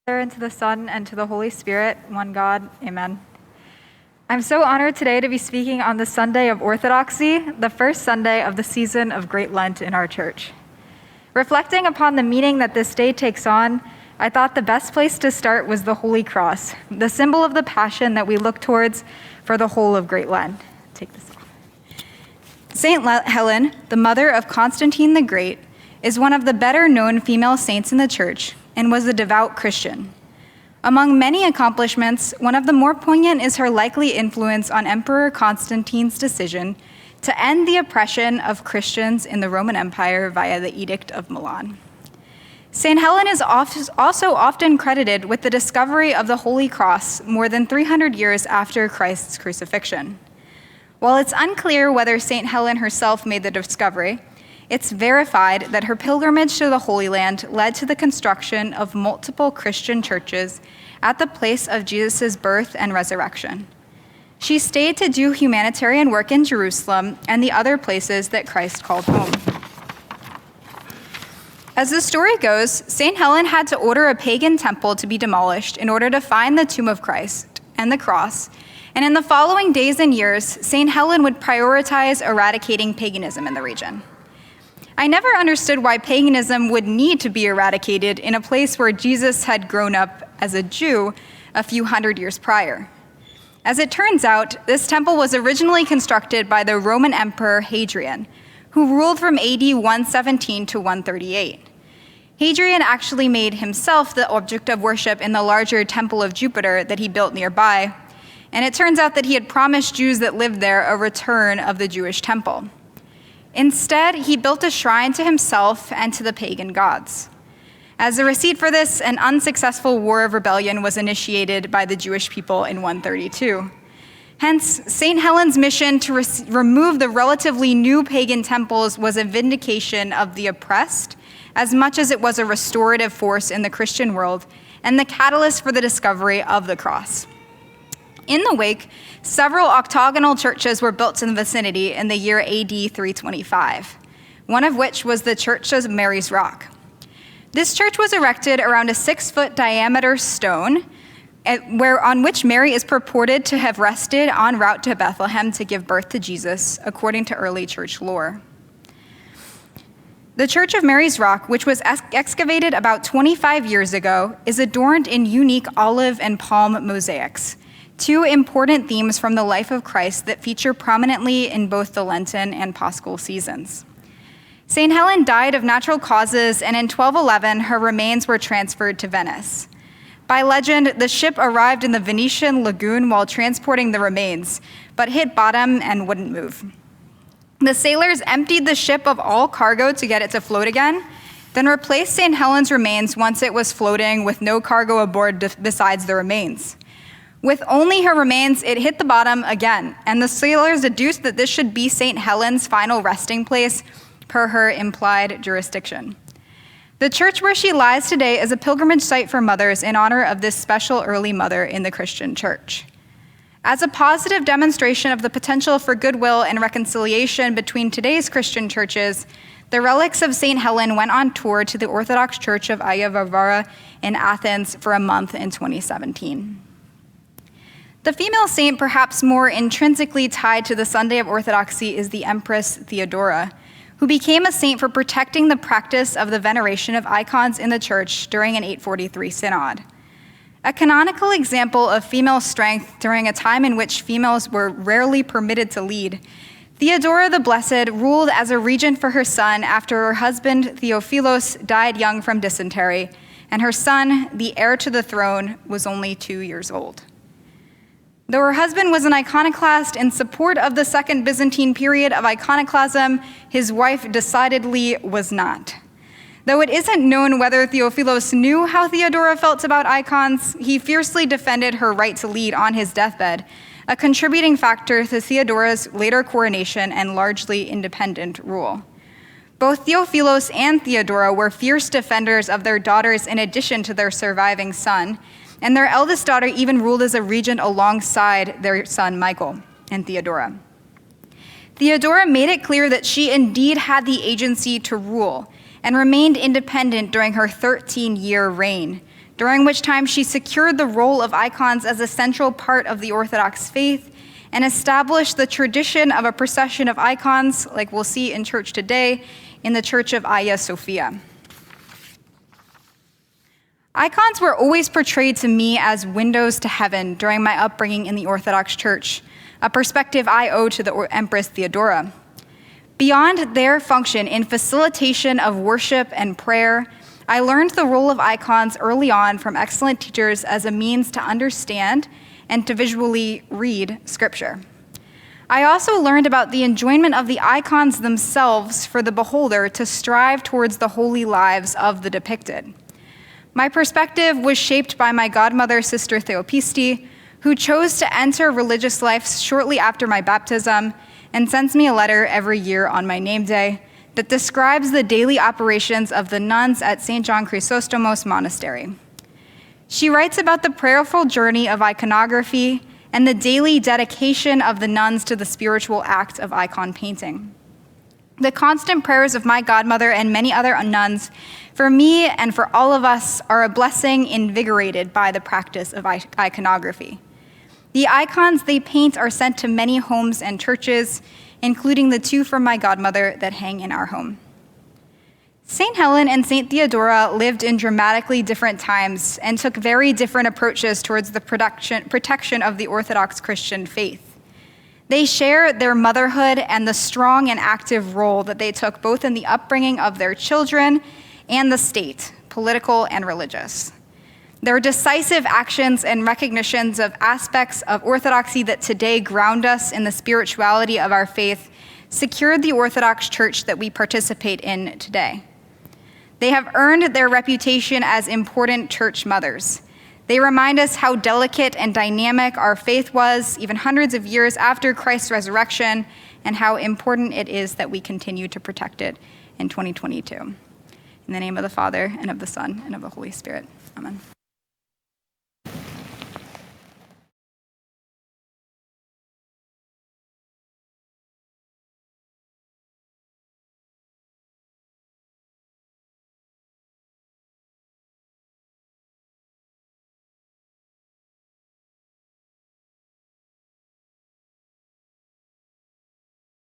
And to the Son, and to the Holy Spirit, one God, amen. I'm so honored today to be speaking on the Sunday of Orthodoxy, the first Sunday of the season of Great Lent in our church. Reflecting upon the meaning that this day takes on, I thought the best place to start was the Holy Cross, the symbol of the passion that we look towards for the whole of Great Lent. Take this off. Saint Helen, the mother of Constantine the Great, is one of the better known female saints in the church and was a devout Christian. Among many accomplishments, one of the more poignant is her likely influence on Emperor Constantine's decision to end the oppression of Christians in the Roman Empire via the Edict of Milan. St. Helen is also often credited with the discovery of the Holy Cross more than 300 years after Christ's crucifixion. While it's unclear whether St. Helen herself made the discovery, it's verified that her pilgrimage to the Holy Land led to the construction of multiple Christian churches at the place of Jesus' birth and resurrection. She stayed to do humanitarian work in Jerusalem and the other places that Christ called home. As the story goes, St. Helen had to order a pagan temple to be demolished in order to find the tomb of Christ and the cross, and in the following days and years, St. Helen would prioritize eradicating paganism in the region. I never understood why paganism would need to be eradicated in a place where Jesus had grown up as a Jew a few hundred years prior. As it turns out, this temple was originally constructed by the Roman Emperor Hadrian, who ruled from AD 117 to 138. Hadrian actually made himself the object of worship in the larger Temple of Jupiter that he built nearby, and it turns out that he had promised Jews that lived there a return of the Jewish temple. Instead, he built a shrine to himself and to the pagan gods. As a receipt for this, an unsuccessful war of rebellion was initiated by the Jewish people in 132. Hence, St. Helen's mission to remove the relatively new pagan temples was a vindication of the oppressed, as much as it was a restorative force in the Christian world and the catalyst for the discovery of the cross. In the wake, several octagonal churches were built in the vicinity in the year AD 325, one of which was the Church of Mary's Rock. This church was erected around a 6-foot diameter stone on which Mary is purported to have rested en route to Bethlehem to give birth to Jesus, according to early church lore. The Church of Mary's Rock, which was excavated about 25 years ago, is adorned in unique olive and palm mosaics, two important themes from the life of Christ that feature prominently in both the Lenten and Paschal seasons. St. Helen died of natural causes, and in 1211, her remains were transferred to Venice. By legend, the ship arrived in the Venetian lagoon while transporting the remains, but hit bottom and wouldn't move. The sailors emptied the ship of all cargo to get it to float again, then replaced St. Helen's remains once it was floating with no cargo aboard besides the remains. With only her remains, it hit the bottom again, and the sailors deduced that this should be St. Helen's final resting place per her implied jurisdiction. The church where she lies today is a pilgrimage site for mothers in honor of this special early mother in the Christian church. As a positive demonstration of the potential for goodwill and reconciliation between today's Christian churches, the relics of St. Helen went on tour to the Orthodox Church of Hagia Varvara in Athens for a month in 2017. The female saint perhaps more intrinsically tied to the Sunday of Orthodoxy is the Empress Theodora, who became a saint for protecting the practice of the veneration of icons in the church during an 843 synod. A canonical example of female strength during a time in which females were rarely permitted to lead, Theodora the Blessed ruled as a regent for her son after her husband Theophilos died young from dysentery, and her son, the heir to the throne, was only 2 years old. Though her husband was an iconoclast in support of the Second Byzantine period of iconoclasm, his wife decidedly was not. Though it isn't known whether Theophilos knew how Theodora felt about icons, he fiercely defended her right to lead on his deathbed, a contributing factor to Theodora's later coronation and largely independent rule. Both Theophilos and Theodora were fierce defenders of their daughters in addition to their surviving son, and their eldest daughter even ruled as a regent alongside their son Michael and Theodora. Theodora made it clear that she indeed had the agency to rule and remained independent during her 13-year reign, during which time she secured the role of icons as a central part of the Orthodox faith and established the tradition of a procession of icons, like we'll see in church today, in the Church of Hagia Sophia. Icons were always portrayed to me as windows to heaven during my upbringing in the Orthodox Church, a perspective I owe to the Empress Theodora. Beyond their function in facilitation of worship and prayer, I learned the role of icons early on from excellent teachers as a means to understand and to visually read Scripture. I also learned about the enjoyment of the icons themselves for the beholder to strive towards the holy lives of the depicted. My perspective was shaped by my godmother, Sister Theopisti, who chose to enter religious life shortly after my baptism and sends me a letter every year on my name day that describes the daily operations of the nuns at St. John Chrysostomos Monastery. She writes about the prayerful journey of iconography and the daily dedication of the nuns to the spiritual act of icon painting. The constant prayers of my godmother and many other nuns for me and for all of us are a blessing invigorated by the practice of iconography. The icons they paint are sent to many homes and churches, including the 2 from my godmother that hang in our home. St. Helen and St. Theodora lived in dramatically different times and took very different approaches towards the protection of the Orthodox Christian faith. They share their motherhood and the strong and active role that they took both in the upbringing of their children and the state, political and religious. Their decisive actions and recognitions of aspects of orthodoxy that today ground us in the spirituality of our faith secured the Orthodox Church that we participate in today. They have earned their reputation as important church mothers. They remind us how delicate and dynamic our faith was even hundreds of years after Christ's resurrection and how important it is that we continue to protect it in 2022. In the name of the Father, and of the Son, and of the Holy Spirit. Amen.